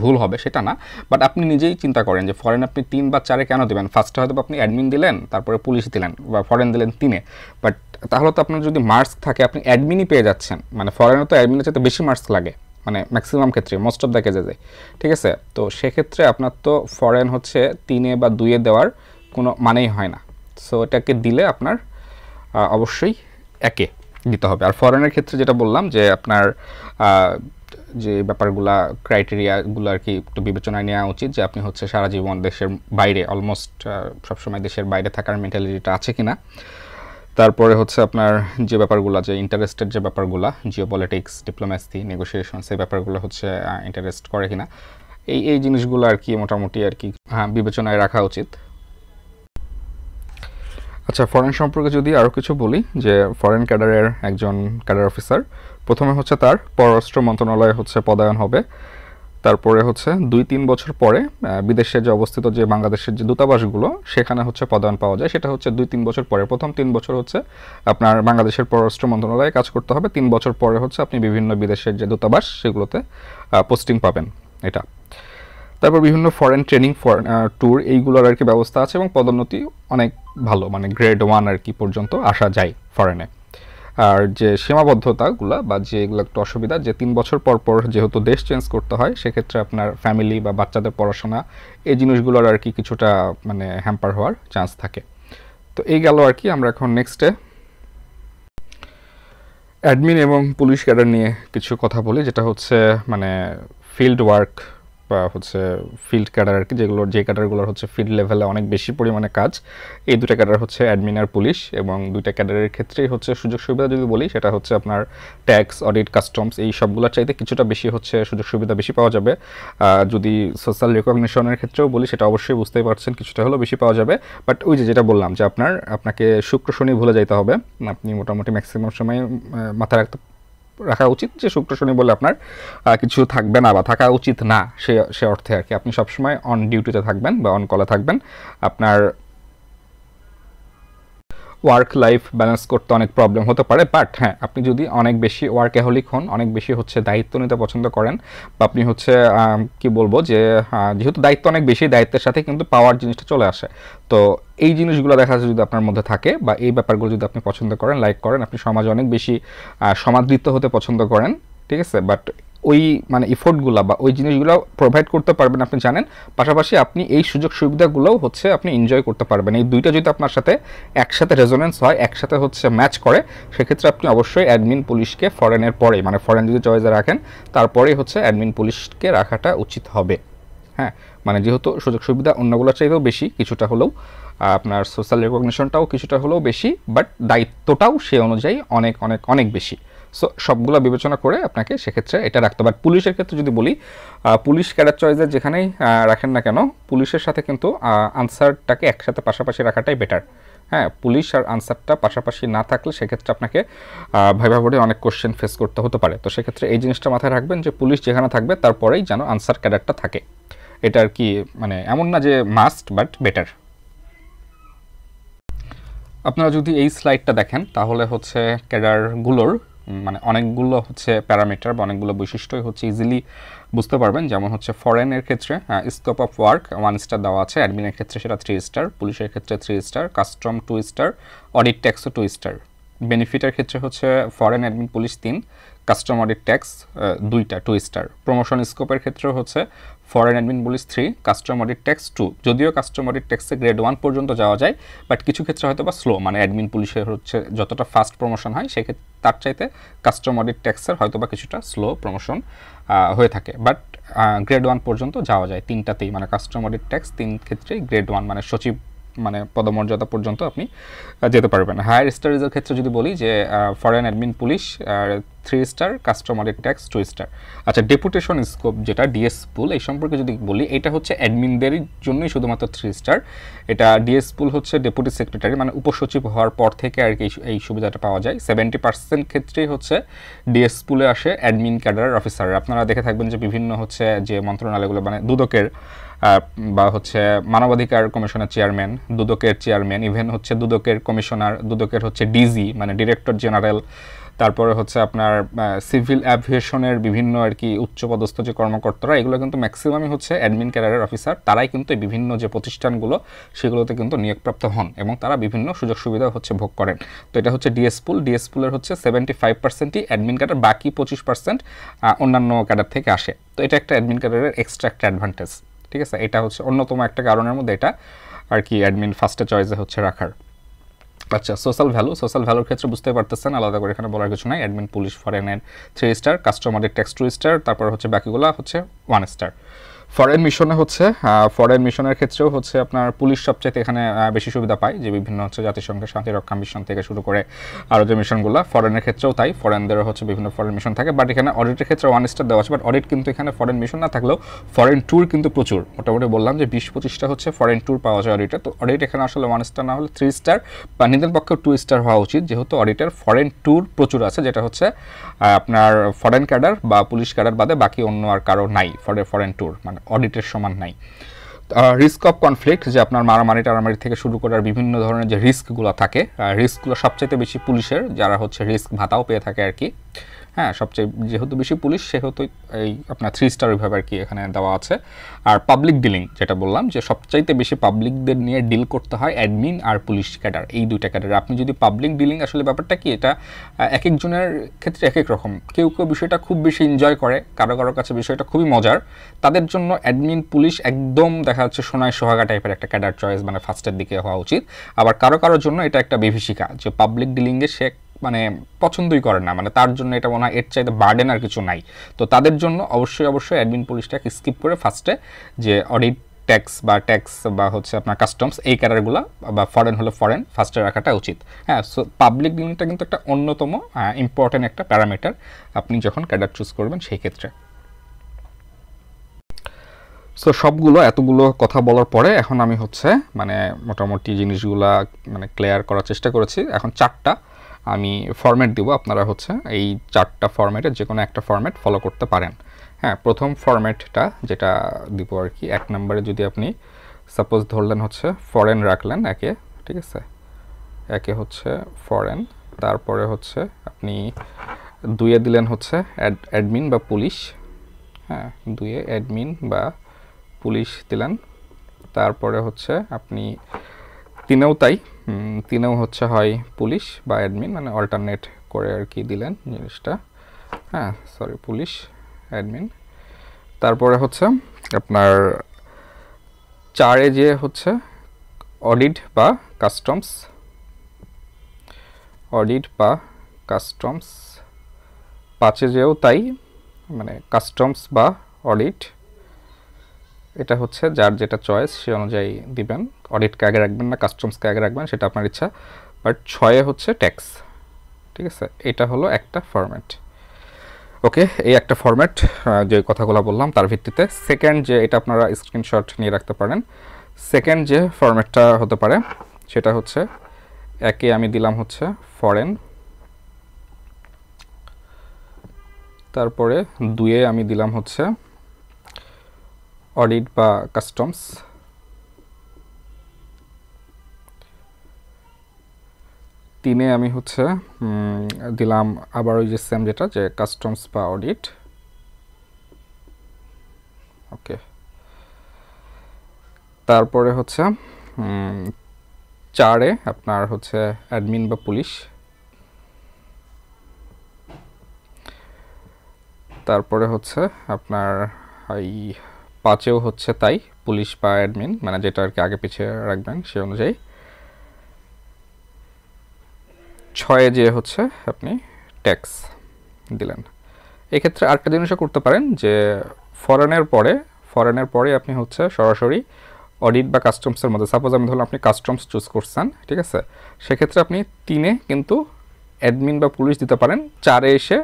ভুল হবে, সেটা না। বাট আপনি নিজেই চিন্তা করেন যে ফরেন আপনি 3 বা 4-এ কেন দেবেন? ফার্স্টে হয়তো আপনি অ্যাডমিন দিলেন, তারপরে পুলিশ দিলেন, বা ফরেন দিলেন 3-এ, বাট তাহলে তো আপনার যদি মার্কস থাকে আপনি অ্যাডমিনই পেয়ে যাচ্ছেন। মানে ফরেনে তো অ্যাডমিনের চাইতে বেশি মার্কস লাগে, মানে ম্যাক্সিমাম ক্ষেত্রে, মোস্ট অফ দ্য কেসে, ঠিক আছে। তো সেক্ষেত্রে আপনার তো ফরেন হচ্ছে 3-এ বা 2-এ দেওয়ার কোনো মানেই হয় না। সো এটাকে দিলে আপনার অবশ্যই 1-এ দিতে হবে। আর ফরেনের ক্ষেত্রে যেটা বললাম যে আপনার যে ব্যাপারগুলা, ক্রাইটেরিয়াগুলো আর কি একটু বিবেচনায় নেওয়া উচিত, যে আপনি হচ্ছে সারা জীবন দেশের বাইরে, অলমোস্ট সবসময় দেশের বাইরে থাকার মেন্টালিটিটা আছে কিনা। তারপরে হচ্ছে আপনার যে ব্যাপারগুলো, যে ইন্টারেস্টেড যে ব্যাপারগুলো, জিওপলিটিক্স, ডিপ্লোম্যাসি, নেগোসিয়েশন, সেই ব্যাপারগুলো হচ্ছে ইন্টারেস্ট করে কিনা, এই জিনিসগুলো আর কি মোটামুটি আর কি বিবেচনায় রাখা উচিত। আচ্ছা, ফরেন সম্পর্কে যদি আরও কিছু বলি, যে ফরেন ক্যাডারের একজন ক্যাডার অফিসার প্রথমে হচ্ছে তার পররাষ্ট্র মন্ত্রণালয়ে হচ্ছে পদায়ন হবে, তারপরে হচ্ছে 2-3 বছর পরে বিদেশে যে অবস্থিত যে বাংলাদেশের যে দূতাবাসগুলো সেখানে হচ্ছে পদায়ন পাওয়া যায়, সেটা হচ্ছে 2-3 বছর পরে। প্রথম 3 বছর হচ্ছে আপনার বাংলাদেশের পররাষ্ট্র মন্ত্রণালয়ে কাজ করতে হবে, 3 বছর পরে হচ্ছে আপনি বিভিন্ন বিদেশের যে দূতাবাস সেগুলোতে পোস্টিং পাবেন। এটা তারপর বিভিন্ন ফরেন ট্রেনিং ট্যুর এইগুলোর আর কি ব্যবস্থা আছে, এবং পদোন্নতি অনেক ভালো, মানে গ্রেড 1 আর কি পর্যন্ত আসা যায় ফরেনে। আর যে সীমাবদ্ধতাগুলো বা যেগুলো একটু অসুবিধা, যে 3 বছর পর পর যেহেতু দেশ চেঞ্জ করতে হয়, সেক্ষেত্রে আপনার ফ্যামিলি বা বাচ্চাদের পড়াশোনা এই জিনিসগুলোর আর কি কিছুটা মানে হ্যাম্পার হওয়ার চান্স থাকে। তো এই গেল আর কি। আমরা এখন নেক্সটে অ্যাডমিন এবং পুলিশ ক্যাডার নিয়ে কিছু কথা বলি, যেটা হচ্ছে মানে ফিল্ড ওয়ার্ক বা হচ্ছে ফিল্ড ক্যাডার আর কি, যে ক্যাডারগুলোর হচ্ছে ফিল্ড লেভেলে অনেক বেশি পরিমাণে কাজ। এই দুটা ক্যাডার হচ্ছে অ্যাডমিন আর পুলিশ, এবং দুইটা ক্যাডারের ক্ষেত্রেই হচ্ছে সুযোগ সুবিধা যদি বলি, সেটা হচ্ছে আপনার ট্যাক্স, অডিট, কাস্টমস এই সবগুলোর চাইতে কিছুটা বেশি হচ্ছে সুযোগ সুবিধা বেশি পাওয়া যাবে। যদি সোশ্যাল রিকগনিশনের ক্ষেত্রেও বলি, সেটা অবশ্যই বুঝতেই পারছেন কিছুটা হলেও বেশি পাওয়া যাবে। বাট ওই যেটা বললাম যে আপনাকে শুক্র শনি ভুলে যাইতে হবে। আপনি মোটামুটি ম্যাক্সিমাম সময় মাথায় রাখা উচিত যে শুক্র শনি বলে আপনার কিছু থাকবে না বা থাকা উচিত না, সে অর্থে আর কি। আপনি সবসময় অন ডিউটিতে থাকবেন বা অন কলে থাকবেন। আপনার ওয়ার্ক লাইফ ব্যালেন্স করতে অনেক প্রবলেম হতে পারে, বাট হ্যাঁ, আপনি যদি অনেক বেশি ওয়ার্কাহলিক হন, অনেক বেশি হচ্ছে দায়িত্ব নিতে পছন্দ করেন, বা আপনি হচ্ছে কি বলবো যে যেহেতু দায়িত্ব অনেক বেশি, দায়িত্বের সাথে কিন্তু পাওয়ার জিনিসটা চলে আসে। তো এই জিনিসগুলো দেখা যাচ্ছে যদি আপনার মধ্যে থাকে, বা এই ব্যাপারগুলো যদি আপনি পছন্দ করেন, লাইক করেন, আপনি সমাজে অনেক বেশি সমাদৃত হতে পছন্দ করেন, ঠিক আছে, বাট ওই মানে ইফোর্টগুলো বা ওই জিনিসগুলো প্রোভাইড করতে পারবেন আপনি জানেন, পাশাপাশি আপনি এই সুযোগ সুবিধাগুলোও হচ্ছে আপনি এনজয় করতে পারবেন। এই দুইটা যদি আপনার সাথে একসাথে রেজোনেন্স হয়, একসাথে হচ্ছে ম্যাচ করে, সেক্ষেত্রে আপনি অবশ্যই অ্যাডমিন পুলিশকে ফরেনের পরেই, মানে ফরেন যদি চয়েসে রাখেন, তারপরেই হচ্ছে অ্যাডমিন পুলিশকে রাখাটা উচিত হবে। হ্যাঁ, মানে যেহেতু সুযোগ সুবিধা অন্যগুলোর চাইতেও বেশি কিছুটা হলেও, আপনার সোশ্যাল রেকগনিশনটাও কিছুটা হলেও বেশি, বাট দায়িত্বটাও সে অনুযায়ী অনেক অনেক অনেক বেশি। সো সবগুলো বিবেচনা করে আপনাকে সেক্ষেত্রে এটা রাখতে হবে। পুলিশের ক্ষেত্রে যদি বলি, পুলিশ ক্যাডার চয়েসের যেখানেই রাখেন না কেন, পুলিশের সাথে কিন্তু আনসারটাকে একসাথে পাশাপাশি রাখাটাই বেটার। হ্যাঁ, পুলিশ আর আনসারটা পাশাপাশি না থাকলে সেক্ষেত্রে আপনাকে ভাইভা বোর্ডে অনেক কোশ্চেন ফেস করতে হতে পারে। তো সেক্ষেত্রে এই জিনিসটা মাথায় রাখবেন যে পুলিশ যেখানে থাকবে তারপরেই যেন আনসার ক্যাডারটা থাকে। এটা আর কি, মানে এমন না যে মাস্ট, বাট বেটার। আপনারা যদি এই স্লাইডটা দেখেন, তাহলে হচ্ছে ক্যাডারগুলোর মানে অনেকগুলো হচ্ছে প্যারামিটার বা অনেকগুলো বৈশিষ্ট্যই হচ্ছে ইজিলি বুঝতে পারবেন। যেমন হচ্ছে ফরেনের ক্ষেত্রে স্কোপ অফ ওয়ার্ক 1 স্টার দেওয়া আছে, অ্যাডমিনের ক্ষেত্রে সেটা 3 স্টার, পুলিশের ক্ষেত্রে 3 স্টার, কাস্টম 2 স্টার, অডিট ট্যাক্সও 2 স্টার। বেনিফিটের ক্ষেত্রে হচ্ছে foreign admin police 3, custom audit tax 2টা 2 স্টার। প্রমোশন স্কোপের ক্ষেত্রেও হচ্ছে foreign admin police 3, custom audit tax 2। যদিও কাস্টম অডিট ট্যাক্সে গ্রেড 1 পর্যন্ত যাওয়া যায়, বাট কিছু ক্ষেত্রে হয়তো বা স্লো, মানে অ্যাডমিন পুলিশের হচ্ছে যতটা ফাস্ট প্রমোশন হয় সেক্ষেত্রে তার চাইতে কাস্টম অডিট ট্যাক্সের হয়তো বা কিছুটা স্লো প্রমোশন হয়ে থাকে, বাট গ্রেড 1 পর্যন্ত যাওয়া যায় তিনটাতেই, মানে কাস্টম অডিট ট্যাক্স 3 ক্ষেত্রেই গ্রেড 1, মানে সচিব মানে পদমর্যাদা পর্যন্ত আপনি যেতে পারবেন। হায়ার স্টাডিজের ক্ষেত্রে যদি বলি যে foreign admin police 3 star, custom audit tax 2 star. আচ্ছা, ডেপুটেশন স্কোপ যেটা ডিএস পুল, এই সম্পর্কে যদি বলি, এটা হচ্ছে অ্যাডমিনদের জন্যই শুধুমাত্র 3 স্টার। এটা ডিএস পুল হচ্ছে ডেপুটি সেক্রেটারি, মানে উপসচিব হওয়ার পর থেকে আর কি এই সুবিধাটা পাওয়া যায়। 70% ক্ষেত্রেই হচ্ছে ডিএস পুলে আসে অ্যাডমিন ক্যাডার অফিসার। আপনারা দেখে থাকবেন যে বিভিন্ন হচ্ছে যে মন্ত্রণালয়গুলো, মানে দুদকের বা হচ্ছে মানবাধিকার কমিশনের চেয়ারম্যান, দুদকের চেয়ারম্যান, ইভেন হচ্ছে দুদকের কমিশনার, দুদকের হচ্ছে ডিজি মানে ডিরেক্টর জেনারেল, তারপরে হচ্ছে আপনার সিভিল অ্যাভিয়েশনের বিভিন্ন আর কি উচ্চপদস্থ যে কর্মকর্তারা, এগুলো কিন্তু ম্যাক্সিমামই হচ্ছে অ্যাডমিন ক্যাডারের অফিসার। তারাই কিন্তু বিভিন্ন যে প্রতিষ্ঠানগুলো সেগুলোতে কিন্তু নিয়োগপ্রাপ্ত হন এবং তারা বিভিন্ন সুযোগ সুবিধা হচ্ছে ভোগ করেন। তো এটা হচ্ছে ডিএস পুল। ডিএস পুলের হচ্ছে 75%ই অ্যাডমিন ক্যাডার, বাকি 25% অন্যান্য ক্যাডার থেকে আসে। তো এটা একটা অ্যাডমিন ক্যাডারের এক্সট্রা একটা অ্যাডভান্টেজ, ঠিক আছে। এটা হচ্ছে অন্যতম একটা কারণের মধ্যে এটা আর কি অ্যাডমিন ফার্স্টে চয়েসে হচ্ছে রাখার। আচ্ছা, সোশ্যাল ভ্যালুর ক্ষেত্রে বুঝতে পারতেছেন, আলাদা করে এখানে বলার কিছু নাই। অ্যাডমিন পুলিশ ফরেনের 3 star, custom audit tax 2 star, তারপর হচ্ছে বাকিগুলো হচ্ছে 1 স্টার। ফরেন মিশনে হচ্ছে ফরেন মিশনের ক্ষেত্রেও হচ্ছে আপনার পুলিশ সবচেয়ে এখানে বেশি সুবিধা পায়, যে বিভিন্ন হচ্ছে জাতিসংঘের শান্তিরক্ষা মিশন থেকে শুরু করে আরও যে মিশনগুলো, ফরেনের ক্ষেত্রেও তাই, ফরেনদেরও হচ্ছে বিভিন্ন ফরেন মিশন থাকে। বাট এখানে অডিটের ক্ষেত্রে 1 স্টার দেওয়া আছে, বাট অডিট কিন্তু এখানে ফরেন মিশন না থাকলেও ফরেন ট্যুর কিন্তু প্রচুর, মোটামুটি বললাম যে 20-25টা হচ্ছে ফরেন ট্যুর পাওয়া যায় অডিটে। তো অডিট এখানে আসলে 1 স্টার না হলে 3 স্টার বা নিজের পক্ষে 2 স্টার হওয়া উচিত, যেহেতু অডিটের ফরেন ট্যুর প্রচুর আছে, যেটা হচ্ছে আপনার ফরেন ক্যাডার বা পুলিশ ক্যাডার বাদে বাকি অন্য আর কারো নাই ফরেন ট্যুর, মানে অডিটের সমান নাই। রিস্ক অফ কনফ্লিক্ট, যে আপনার মারামারি টারামারি থেকে শুরু করে বিভিন্ন ধরনের যে রিস্কগুলো থাকে, রিস্কগুলো সবচাইতে বেশি পুলিশের, যারা হচ্ছে রিস্ক ভাতাও পেয়ে থাকে আর কি। হ্যাঁ, সবচেয়ে যেহেতু বেশি পুলিশ সেহেতু এই আপনার 3 স্টার ওইভাবে আর কি এখানে দেওয়া আছে। আর পাবলিক ডিলিং, যেটা বললাম যে সবচাইতে বেশি পাবলিকদের নিয়ে ডিল করতে হয় অ্যাডমিন আর পুলিশ ক্যাডার, এই দুইটা ক্যাডার। আপনি যদি পাবলিক ডিলিং, আসলে ব্যাপারটা কি, এটা এক একজনের ক্ষেত্রে এক এক রকম। কেউ কেউ বিষয়টা খুব বেশি এনজয় করে, কারো কারো কাছে বিষয়টা খুবই মজার, তাদের জন্য অ্যাডমিন পুলিশ একদম দেখা যাচ্ছে সোনায় সোহাগা টাইপের একটা ক্যাডার চয়েস, মানে ফার্স্টের দিকে হওয়া উচিত। আবার কারো কারোর জন্য এটা একটা বিভীষিকা, যে পাবলিক ডিলিংয়ে সে মানে পছন্দই করে না, মানে তার জন্য এটা মনে হয় এর চাইতে বার্ডেন আর কিছু নাই। তো তাদের জন্য অবশ্যই অ্যাডমিন পুলিশটাকে স্কিপ করে ফার্স্টে যে অডিট, ট্যাক্স বা হচ্ছে আপনার কাস্টমস, এই ক্যাডারগুলো বা ফরেন হলে ফরেন ফার্স্টে রাখাটা উচিত। হ্যাঁ, সো পাবলিক ডিলিংটা কিন্তু একটা অন্যতম ইম্পর্টেন্ট একটা প্যারামিটার আপনি যখন ক্যাডার চুজ করবেন সেই ক্ষেত্রে। সো এতগুলো কথা বলার পরে এখন আমি হচ্ছে মানে মোটামুটি জিনিসগুলা মানে ক্লিয়ার করার চেষ্টা করেছি। এখন 4টা আমি ফরম্যাট দিব, আপনারা হচ্ছে এই 4টা ফরম্যাটের যে কোনো একটা ফরম্যাট ফলো করতে পারেন। হ্যাঁ, প্রথম ফরম্যাটটা যেটা দিব আর কি, 1 নম্বরে যদি আপনি সাপোজ ধরলেন হচ্ছে ফরেন রাখলেন একে, ঠিক আছে, একে হচ্ছে ফরেন, তারপরে হচ্ছে আপনি 2-এ দিলেন হচ্ছে অ্যাডমিন বা পুলিশ। হ্যাঁ, 2-এ অ্যাডমিন বা পুলিশ দিলেন, তারপরে হচ্ছে আপনি 3-এও তাই, 3-এও হচ্ছে হয় পুলিশ বা অ্যাডমিন, মানে অল্টারনেট করে আর কি দিলেন জিনিসটা। হ্যাঁ, সরি, পুলিশ অ্যাডমিন। তারপরে হচ্ছে আপনার 4-এ যে হচ্ছে অডিট বা কাস্টমস, অডিট বা কাস্টমস। 5-এ যেও তাই, মানে কাস্টমস বা অডিট। এটা হচ্ছে যার যেটা চয়েস সে অনুযায়ী দিবেন, অডিটকে আগে রাখবেন না কাস্টমসকে আগে রাখবেন সেটা আপনার ইচ্ছা। বাট 6-এ হচ্ছে ট্যাক্স, ঠিক আছে। এটা হলো একটা ফরম্যাট। ওকে, এই একটা ফরম্যাট যে কথাগুলো বললাম তার ভিত্তিতে সেকেন্ড যে, এটা আপনারা স্ক্রিনশট নিয়ে রাখতে পারেন, সেকেন্ড যে ফরম্যাটটা হতে পারে সেটা হচ্ছে, একে আমি দিলাম হচ্ছে ফরেন, তারপরে 2-এ আমি দিলাম হচ্ছে অডিট বা কাস্টমস, 3-এ আমি হচ্ছে দিলাম আবার ওই যে সেম যেটা, যে কাস্টমস বা অডিট। ওকে, তারপরে হচ্ছে 4-এ আপনার হচ্ছে অ্যাডমিন বা পুলিশ, তারপরে হচ্ছে আপনার এই 5-এও হচ্ছে তাই, পুলিশ বা অ্যাডমিন, মানে যেটা আর কি আগে পিছিয়ে রাখবেন সে অনুযায়ী। 6-এ যে হচ্ছে আপনি ট্যাক্স দিলেন। এক্ষেত্রে আরেকটা জিনিসও করতে পারেন যে ফরেনের পরে আপনি হচ্ছে সরাসরি অডিট বা কাস্টমসের মধ্যে, সাপোজ আমি ধরলাম আপনি কাস্টমস চুজ করছেন, ঠিক আছে, সেক্ষেত্রে আপনি 3-এ কিন্তু অ্যাডমিন বা পুলিশ দিতে পারেন, 4-এ এসে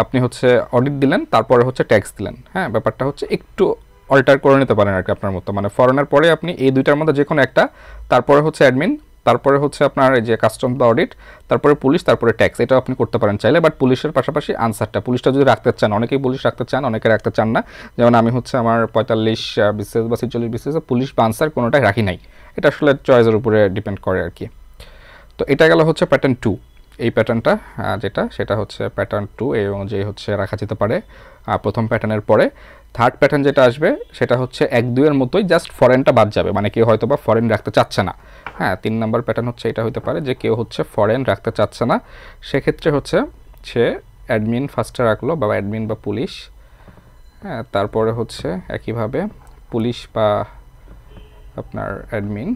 আপনি হচ্ছে অডিট দিলেন, তারপরে হচ্ছে ট্যাক্স দিলেন। হ্যাঁ, ব্যাপারটা হচ্ছে একটু অল্টার করে নিতে পারেন আর কি আপনার মতো, মানে ফরেনের পরে আপনি এই দুইটার মধ্যে যে কোনো একটা, তারপরে হচ্ছে অ্যাডমিন, তারপরে হচ্ছে আপনার এই যে কাস্টম বা অডিট, তারপরে পুলিশ, তারপরে ট্যাক্স, এটা আপনি করতে পারেন চাইলে। বাট পুলিশের পাশাপাশি আনসারটা, পুলিশটা যদি রাখতে চান, অনেকেই পুলিশ রাখতে চান, অনেকে রাখতে চান না। যেমন আমি হচ্ছে আমার 45 বিসিএস বা 46 বিসিএস পুলিশ বা আনসার কোনোটাই রাখি নাই, এটা আসলে চয়েসের উপরে ডিপেন্ড করে আর কি। তো এটা গেল হচ্ছে প্যাটার্ন 2। এই প্যাটার্নটা যেটা, সেটা হচ্ছে প্যাটার্ন 2, এই অনুযায়ী হচ্ছে রাখা যেতে পারে প্রথম প্যাটার্নের পরে। থার্ড প্যাটার্ন যেটা আসবে সেটা হচ্ছে 1-2-এর মতোই, জাস্ট ফরেনটা বাদ যাবে, মানে কেউ হয়তো বা ফরেন রাখতে চাচ্ছে না। হ্যাঁ, 3 নম্বর প্যাটার্ন হচ্ছে এটা হতে পারে যে কেউ হচ্ছে ফরেন রাখতে চাচ্ছে না, সেক্ষেত্রে হচ্ছে সে অ্যাডমিন ফার্স্টে রাখলো, বা অ্যাডমিন বা পুলিশ। হ্যাঁ, তারপরে হচ্ছে একইভাবে পুলিশ বা আপনার অ্যাডমিন,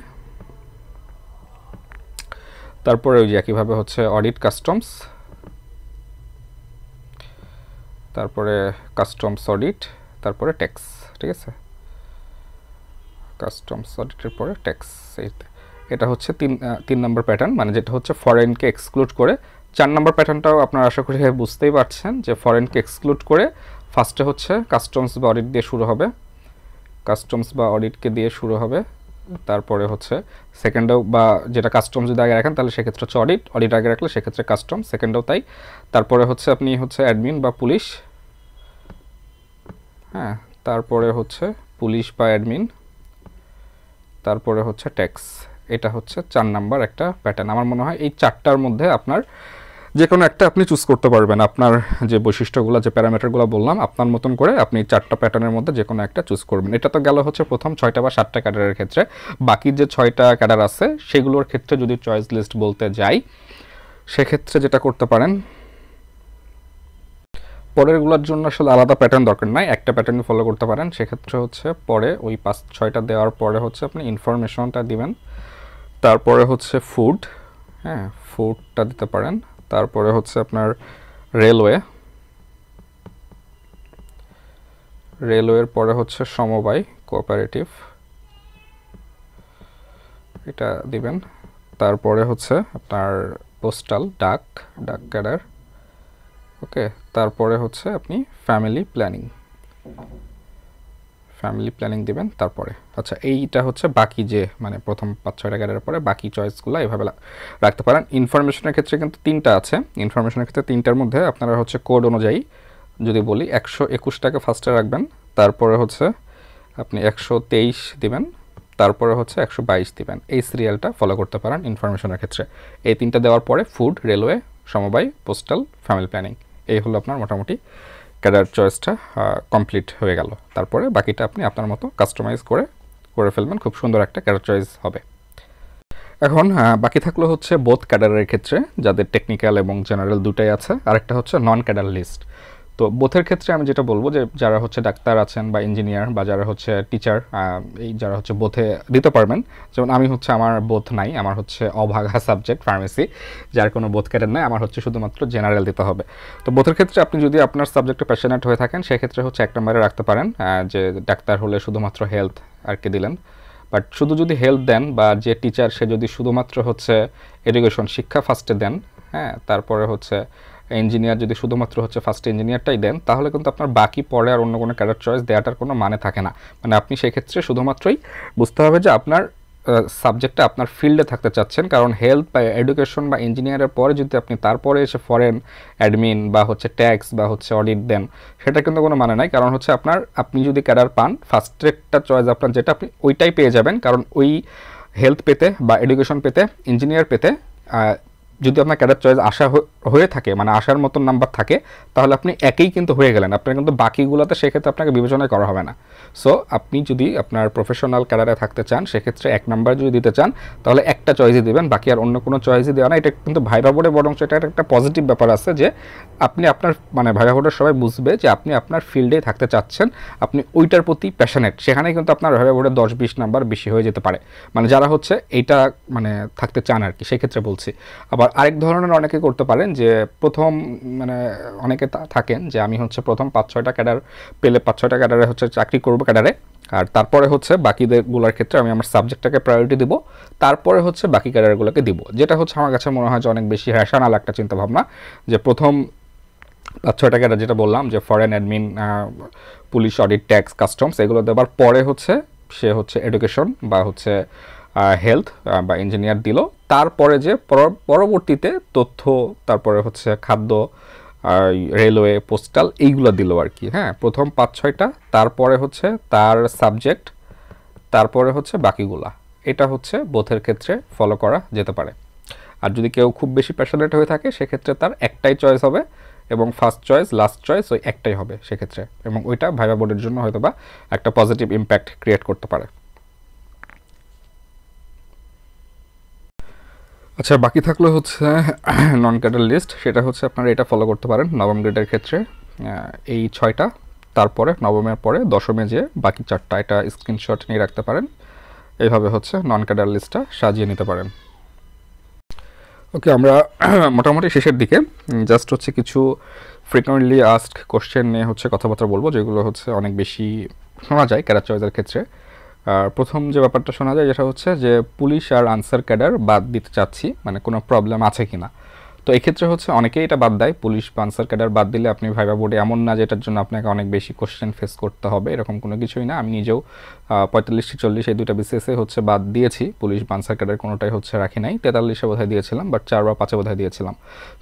তারপরে ওই যে একইভাবে হচ্ছে অডিট কাস্টমস, তারপরে কাস্টমস অডিট, তারপরে ট্যাক্স, ঠিক আছে। কাস্টমস অডিটের পরে ট্যাক্স, এটা হচ্ছে 3 নম্বর প্যাটার্ন, মানে যেটা হচ্ছে ফরেনকে এক্সক্লুড করে। 4 নম্বর প্যাটার্নটাও আপনারা আশা করি বুঝতেই পারছেন যে ফরেনকে এক্সক্লুড করে ফার্স্টে হচ্ছে কাস্টমস বা অডিট দিয়ে শুরু হবে, কাস্টমস বা অডিটকে দিয়ে শুরু হবে। তারপরে হচ্ছে সেকেন্ডেও, বা যেটা কাস্টমস যদি আগে রাখেন তাহলে সেক্ষেত্রে হচ্ছে অডিট, অডিট আগে রাখলে সেক্ষেত্রে কাস্টমস, সেকেন্ডেও তাই। তারপরে হচ্ছে আপনি হচ্ছে অ্যাডমিন বা পুলিশ, হ্যাঁ, তারপরে হচ্ছে পুলিশ বা অ্যাডমিন, তারপরে হচ্ছে ট্যাক্স। এটা হচ্ছে 4 নাম্বার একটা প্যাটার্ন। আমার মনে হয় এই 4টার মধ্যে আপনার যে কোনো একটা আপনি চুজ করতে পারবেন। আপনার যে বৈশিষ্ট্যগুলো, যে প্যারামিটারগুলো বললাম, আপনার মতন করে আপনি 4টা প্যাটার্নের মধ্যে যে কোনো একটা চুজ করবেন। এটা তো গেল হচ্ছে প্রথম 6টা বা 7টা ক্যাডারের ক্ষেত্রে। বাকি যে 6টা ক্যাডার আছে সেগুলোর ক্ষেত্রে যদি চয়েস লিস্ট বলতে যাই, সেক্ষেত্রে যেটা করতে পারেন, পরেরগুলোর জন্য আসলে আলাদা প্যাটার্ন দরকার নাই, একটা প্যাটার্ন ফলো করতে পারেন। সেক্ষেত্রে হচ্ছে পরে ওই 5-6টা দেওয়ার পরে হচ্ছে আপনি ইনফরমেশনটা দিবেন, তারপরে হচ্ছে ফুড, হ্যাঁ, ফুডটা দিতে পারেন। তারপরে হচ্ছে আপনার রেলওয়ে, রেলওয়ের পরে হচ্ছে সমবায় কোঅপারেটিভ, এটা দিবেন। তারপরে হচ্ছে আপনার পোস্টাল, ডাক, ডাক ক্যাডার, ওকে। তারপরে হচ্ছে আপনি ফ্যামিলি প্ল্যানিং, ফ্যামিলি প্ল্যানিং দিবেন তারপরে। আচ্ছা, এইটা হচ্ছে বাকি যে মানে প্রথম 5-6টা ক্যাডারের পরে বাকি চয়েসগুলো এভাবে রাখতে পারেন। ইনফরমেশনের ক্ষেত্রে কিন্তু 3টা আছে। ইনফরমেশনের ক্ষেত্রে 3টার মধ্যে আপনারা হচ্ছে কোড অনুযায়ী যদি বলি 121টাকে ফার্স্টে রাখবেন, তারপরে হচ্ছে আপনি 123 দিবেন, তারপরে হচ্ছে 122 দিবেন। এই সিরিয়ালটা ফলো করতে পারেন ইনফরমেশনের ক্ষেত্রে। এই 3টা দেওয়ার পরে ফুড, রেলওয়ে, সমবায়, পোস্টাল, ফ্যামিলি প্ল্যানিং, এই হলো আপনার মোটামুটি ক্যাডার চয়েসটা কমপ্লিট হয়ে গেল। তারপরে বাকিটা আপনি আপনার মতো কাস্টমাইজ করে ফেলবেন, খুব সুন্দর একটা ক্যাডার চয়েস হবে। এখন বাকি থাকলো হচ্ছে বোথ ক্যাডারের ক্ষেত্রে যাদের টেকনিক্যাল এবং জেনারেল দুটাই আছে, আরেকটা হচ্ছে নন ক্যাডার লিস্ট। তো বোথের ক্ষেত্রে আমি যেটা বলবো যে যারা হচ্ছে ডাক্তার আছেন বা ইঞ্জিনিয়ার বা যারা হচ্ছে টিচার, এই যারা হচ্ছে বোথে দিতে পারবেন। যেমন আমি হচ্ছে আমার বোথ নাই, আমার হচ্ছে অভাগা সাবজেক্ট ফার্মেসি, যার কোনো বোথ ক্যাডার নাই, আমার হচ্ছে শুধুমাত্র জেনারেল দিতে হবে। তো বোথের ক্ষেত্রে আপনি যদি আপনার সাবজেক্টে প্যাশনেট হয়ে থাকেন সেক্ষেত্রে হচ্ছে 1 নম্বরে রাখতে পারেন, যে ডাক্তার হলে শুধুমাত্র হেলথ আর কি দিলেন। বাট শুধু যদি হেলথ দেন, বা যে টিচার সে যদি শুধুমাত্র হচ্ছে এডুকেশন, শিক্ষা ফার্স্টে দেন, হ্যাঁ, তারপরে হচ্ছে ইঞ্জিনিয়ার যদি শুধুমাত্র হচ্ছে ফার্স্ট ইঞ্জিনিয়ারটাই দেন, তাহলে কিন্তু আপনার বাকি পরে আর অন্য কোনো ক্যাডার চয়েস দেওয়াটার কোনো মানে থাকে না। মানে আপনি সেক্ষেত্রে শুধুমাত্রই বুঝতে হবে যে আপনার সাবজেক্টটা আপনার ফিল্ডে থাকতে চাচ্ছেন। কারণ হেলথ বা এডুকেশন বা ইঞ্জিনিয়ারের পরে যদি আপনি তারপরে এসে ফরেন, অ্যাডমিন বা হচ্ছে ট্যাক্স বা হচ্ছে অডিট দেন, সেটা কিন্তু কোনো মানে নাই। কারণ হচ্ছে আপনি যদি ক্যাডার পান, ফার্স্টেরটা চয়েস আপনার যেটা, আপনি ওইটাই পেয়ে যাবেন। কারণ ওই হেলথ পেতে বা এডুকেশন পেতে, ইঞ্জিনিয়ার পেতে যদি আপনার ক্যাডার চয়েস আসা হয়ে থাকে, মানে আসার মতন নাম্বার থাকে, তাহলে আপনি একেই কিন্তু হয়ে গেলেন। আপনার কিন্তু বাকিগুলোতে সেক্ষেত্রে আপনাকে বিবেচনায় করা হবে না। সো আপনি যদি আপনার প্রফেশনাল ক্যাডারে থাকতে চান, সেক্ষেত্রে 1 নাম্বার যদি দিতে চান, তাহলে একটা চয়েসই দেবেন, বাকি আর অন্য কোনো চয়েসই দেওয়া না। এটা কিন্তু ভাইভা বোর্ডে বরং এটা একটা পজিটিভ ব্যাপার আছে যে আপনি আপনার মানে ভাইভা বোর্ডের সবাই বুঝবে যে আপনি আপনার ফিল্ডে থাকতে চাচ্ছেন, আপনি ওইটার প্রতি প্যাশনেট। সেখানে কিন্তু আপনার ভাইভা বোর্ডে 10-20 নাম্বার বেশি হয়ে যেতে পারে, মানে যারা হচ্ছে এইটা মানে থাকতে চান আর কি, সেক্ষেত্রে বলছি। আবার আরেক ধরনের অনেকে করতে পারেন যে প্রথম মানে অনেকে থাকেন যে আমি হচ্ছে প্রথম 5-6টা ক্যাডার পেলে 5-6টা ক্যাডারে হচ্ছে চাকরি করব ক্যাডারে, আর তারপরে হচ্ছে বাকিগুলোর ক্ষেত্রে আমি আমার সাবজেক্টটাকে প্রায়োরিটি দিব, তারপরে হচ্ছে বাকি ক্যাডারগুলোকে দিব। যেটা হচ্ছে আমার কাছে মনে হয় যে অনেক বেশি র্যাশনাল একটা চিন্তাভাবনা, যে প্রথম 5-6টা ক্যাডার যেটা বললাম যে foreign, admin, police, audit, tax, customs, এগুলো দেওয়ার পরে হচ্ছে সে হচ্ছে এডুকেশন বা হচ্ছে হেলথ বা ইঞ্জিনিয়ার দিল, তারপরে যে পরবর্তীতে তথ্য, তারপরে হচ্ছে খাদ্য, রেলওয়ে, পোস্টাল, এইগুলো দিল আর কি। হ্যাঁ, প্রথম 5-6টা, তারপরে হচ্ছে তার সাবজেক্ট, তারপরে হচ্ছে বাকিগুলা। এটা হচ্ছে বোথের ক্ষেত্রে ফলো করা যেতে পারে। আর যদি কেউ খুব বেশি প্যাশনেট হয়ে থাকে সেক্ষেত্রে তার একটাই চয়েস হবে, এবং ফার্স্ট চয়েস, লাস্ট চয়েস ওই একটাই হবে সেক্ষেত্রে, এবং ওইটা ভাইভা বোর্ডের জন্য হয়তো বা একটা পজিটিভ ইম্প্যাক্ট ক্রিয়েট করতে পারে। আচ্ছা, বাকি থাকলো হচ্ছে নন ক্যাডার লিস্ট। সেটা হচ্ছে আপনারা এটা ফলো করতে পারেন নবম গ্রেডের ক্ষেত্রে, এই 6টা, তারপরে নবমের পরে 10মে যে বাকি 4টা, এটা স্ক্রিনশট নিয়ে রাখতে পারেন। এইভাবে হচ্ছে নন ক্যাডার লিস্টটা সাজিয়ে নিতে পারেন। ওকে, আমরা মোটামুটি শেষের দিকে। জাস্ট হচ্ছে কিছু ফ্রিকোয়েন্টলি আস্কড কোশ্চেন নিয়ে হচ্ছে কথাবার্তা বলবো, যেগুলো হচ্ছে অনেক বেশি শোনা যায় ক্যাডার চয়েসের ক্ষেত্রে। প্রথম যে ব্যাপারটা শোনা যায় যেটা হচ্ছে যে পুলিশ আর আনসার ক্যাডার বাদ দিতে চাচ্ছি, মানে কোনো প্রবলেম আছে কিনা। তো এক্ষেত্রে হচ্ছে অনেকেই এটা বাদ দেয়, পুলিশ বা আনসার ক্যাডার বাদ দিলে আপনি ভাইবা বোর্ডে এমন না যে এটার জন্য আপনাকে অনেক বেশি কোশ্চেন ফেস করতে হবে, এরকম কোনো কিছুই না। আমি নিজেও 45-40 এই দুইটা বিসিএসে হচ্ছে বাদ দিয়েছি, পুলিশ বা আনসার ক্যাডার কোনোটাই হচ্ছে রাখি নাই। 43-এ বোধহয় দিয়েছিলাম, বাট 4 বা 5-এ বোধহয় দিয়েছিলাম।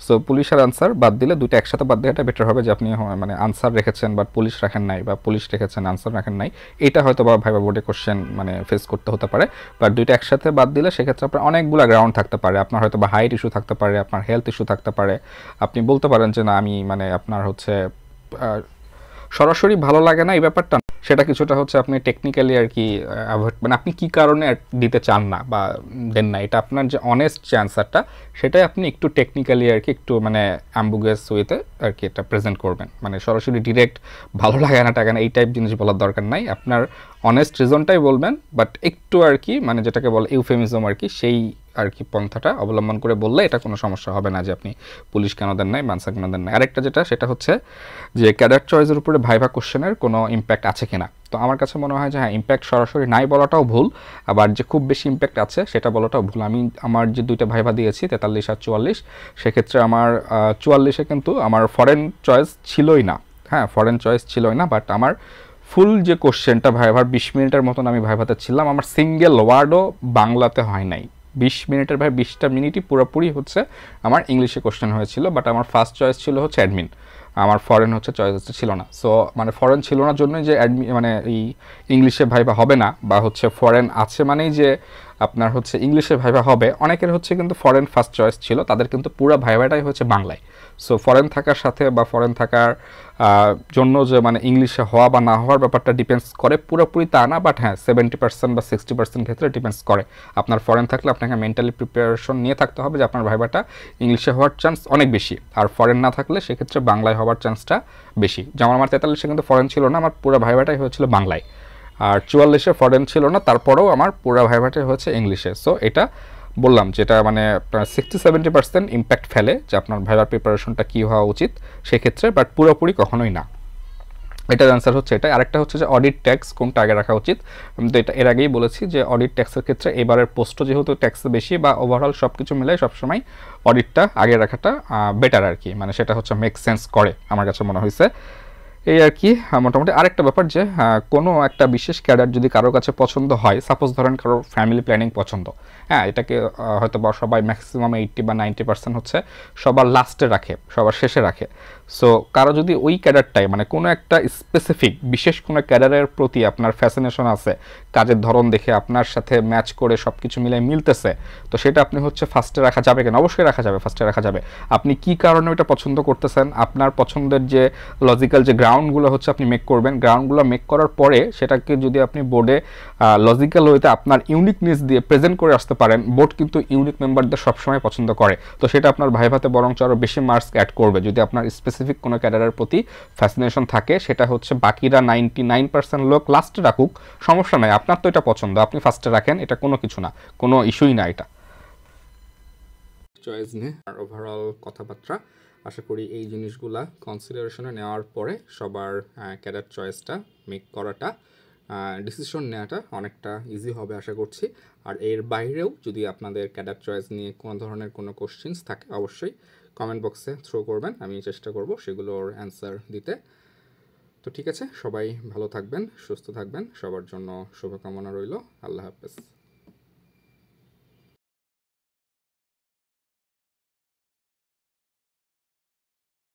সো পুলিশ আর আনসার বাদ দিলে দুইটা একসাথে বাদ দেওয়াটা বেটার হবে, যে আপনি মানে আনসার রেখেছেন বাট পুলিশ রাখেন নাই, বা পুলিশ রেখেছেন আনসার রাখেন নাই, এটা হয়তো বা ভাইবা বোর্ডে কোশ্চেন মানে ফেস করতে হতে পারে। বাট দুইটা একসাথে বাদ দিলে সেক্ষেত্রে আপনার অনেকগুলো গ্রাউন্ড থাকতে পারে, আপনার হয়তো বা হাইট ইস্যু থাকতে পারে, আপনার হেলথ ইস্যু থাকতে পারে, আপনি বলতে পারেন যে না আমি মানে আপনার হচ্ছে সরাসরি ভালো লাগে না এই ব্যাপারটা, সেটা কিছুটা হচ্ছে আপনি টেকনিক্যালি আর কি অ্যাভয়েড, মানে আপনি কী কারণে দিতে চান না বা দেন না, এটা আপনার যে অনেস্ট যে অ্যান্সারটা সেটাই আপনি একটু টেকনিক্যালি আর কি একটু মানে অ্যাম্বুগেস ওয়েতে আর কি এটা প্রেজেন্ট করবেন। মানে সরাসরি ডিরেক্ট ভালো লাগে না টাকা না এই টাইপ জিনিস বলার দরকার নাই, আপনার অনেস্ট রিজনটাই বলবেন, বাট একটু আর কি মানে যেটাকে বলে ইউফেমিজম আর কি, সেই আর কি পন্থাটা অবলম্বন করে বললে এটা কোনো সমস্যা হবে না যে আপনি পুলিশ কেন দেন নাই, আনসার কেন দেন নাই। আরেকটা যেটা সেটা হচ্ছে যে ক্যাডার চয়েসের উপরে ভাইভা কোশ্চেনের কোনো ইম্প্যাক্ট আছে কিনা। তো আমার কাছে মনে হয় যে হ্যাঁ, ইম্প্যাক্ট সরাসরি নাই বলাটাও ভুল, আবার যে খুব বেশি ইম্প্যাক্ট আছে সেটা বলাটাও ভুল। আমি আমার যে দুইটা ভাইভা দিয়েছি 43 আর 44, সেক্ষেত্রে আমার 44-এ কিন্তু আমার ফরেন চয়েস ছিলই না, হ্যাঁ ফরেন চয়েস ছিলই না, বাট আমার ফুল যে কোশ্চেনটা ভাইভার 20 মিনিটের মতন আমি ভাইভাতে ছিলাম, আমার সিঙ্গেল ওয়ার্ডও বাংলাতে হয় নাই। 20 মিনিটের 20টা মিনিটই পুরোপুরি হচ্ছে আমার ইংলিশে কোশ্চেন হয়েছিল, বাট আমার ফার্স্ট চয়েস ছিল হচ্ছে অ্যাডমিন, আমার ফরেন হচ্ছে চয়েস ছিল না। সো মানে ফরেন ছিল না জন্যই যে মানে এই ইংলিশে ভাইভা হবে না, বা হচ্ছে ফরেন আছে মানেই যে আপনার হচ্ছে ইংলিশে ভাইভা হবে, অনেকের হচ্ছে কিন্তু ফরেন ফার্স্ট চয়েস ছিল, তাদের কিন্তু পুরো ভাইভাটাই হচ্ছে বাংলায়। সো ফরেন থাকার সাথে বা ফরেন থাকার জন্য যে মানে ইংলিশে হওয়া বা না হওয়ার ব্যাপারটা ডিপেন্ডস করে পুরোপুরি তা না, বাট হ্যাঁ 70% বা 60% ক্ষেত্রে ডিপেন্ডস করে। আপনার ফরেন থাকলে আপনাকে মেন্টালি প্রিপারেশন নিয়ে থাকতে হবে যে আপনার ভাইভাটা ইংলিশে হওয়ার চান্স অনেক বেশি, আর ফরেন না থাকলে সেক্ষেত্রে বাংলায় হওয়ার চান্সটা বেশি। যেমন আমার 43-এ কিন্তু ফরেন ছিল না, আমার পুরো ভাইভাটাই হয়েছিল বাংলায়, আর 44-এ ফরেন ছিল না, তারপরেও আমার পুরো ভাইভাটাই হচ্ছে ইংলিশে। সো এটা বললাম যেটা মানে 60-70% ইম্প্যাক্ট ফেলে যে আপনার ভাইভার প্রিপারেশনটা কী হওয়া উচিত সেক্ষেত্রে, বাট পুরোপুরি কখনোই না। এটার অ্যান্সার হচ্ছে এটা। আরেকটা হচ্ছে যে অডিট ট্যাক্স কোনটা আগে রাখা উচিত। আমি তো এটা এর আগেই বলেছি যে অডিট ট্যাক্সের ক্ষেত্রে এবারের পোস্টও যেহেতু ট্যাক্স বেশি, বা ওভারঅল সব কিছু মিলে সবসময় অডিটটা আগে রাখাটা বেটার আর কি, মানে সেটা হচ্ছে মেক সেন্স করে আমার কাছে মনে হয়েছে। এই আর কি মোটামুটি। আরেকটা ব্যাপার যে কোনো একটা বিশেষ ক্যাডার যদি কারোর কাছে পছন্দ হয়, সাপোজ ধরেন কারোর ফ্যামিলি প্ল্যানিং পছন্দ, হ্যাঁ এটাকে হয়তো বা সবাই ম্যাক্সিমাম 80 বা 90% হচ্ছে সবার লাস্টে রাখে, সবার শেষে রাখে। সো কারো যদি ওই ক্যাডারটাই মানে কোনো একটা স্পেসিফিক বিশেষ কোনো ক্যাডারের প্রতি আপনার ফ্যাসিনেশন আছে, কাজের ধরন দেখে আপনার সাথে ম্যাচ করে সব কিছু মিলে মিলতেছে, তো সেটা আপনি হচ্ছে ফার্স্টে রাখা যাবে কেন? অবশ্যই রাখা যাবে, ফার্স্টে রাখা যাবে। আপনি কি কারণে ওইটা পছন্দ করতেছেন, আপনার পছন্দের যে লজিক্যাল যে গ্রাউন্ডগুলো হচ্ছে আপনি মেক করবেন, গ্রাউন্ডগুলো মেক করার পরে সেটাকে যদি আপনি বোর্ডে লজিক্যাল ওয়েতে আপনার ইউনিকনেস দিয়ে প্রেজেন্ট করে আসতে পারেন, বোর্ড কিন্তু ইউনিক মেম্বারদের সবসময় পছন্দ করে। তো সেটা আপনার ভাইভাতে বরঞ্চ আরও বেশি মার্কস অ্যাড করবে যদি আপনার স্পেসিফিক কোনো ক্যাডারের প্রতি ফ্যাসিনেশন থাকে। সেটা হচ্ছে বাকিরা 99% লোক লাস্টে রাখুক, সমস্যা নাই, আপনার তো এটা পছন্দ, আপনি ফার্স্টে রাখেন, এটা কোনো কিছু না, কোনো ইস্যুই না এটা। চয়েস নিয়ে আর ওভারঅল কথাবার্তা, আশা করি এই জিনিসগুলা কনসিডারেশনে নেওয়ার পরে সবার ক্যাডার চয়েসটা মেক করাটা, ডিসিশন নেওয়াটা অনেকটা ইজি হবে আশা করছি। আর এর বাইরেও যদি আপনাদের ক্যাডার চয়েস নিয়ে কোনো ধরনের কোনো কোশ্চেন্স থাকে অবশ্যই কমেন্ট বক্সে থ্রো করবেন, আমি চেষ্টা করব সেগুলোর অ্যান্সার দিতে। তো ঠিক আছে, সবাই ভালো থাকবেন, সুস্থ থাকবেন, সবার জন্য শুভকামনা রইল। আল্লাহ হাফেজ।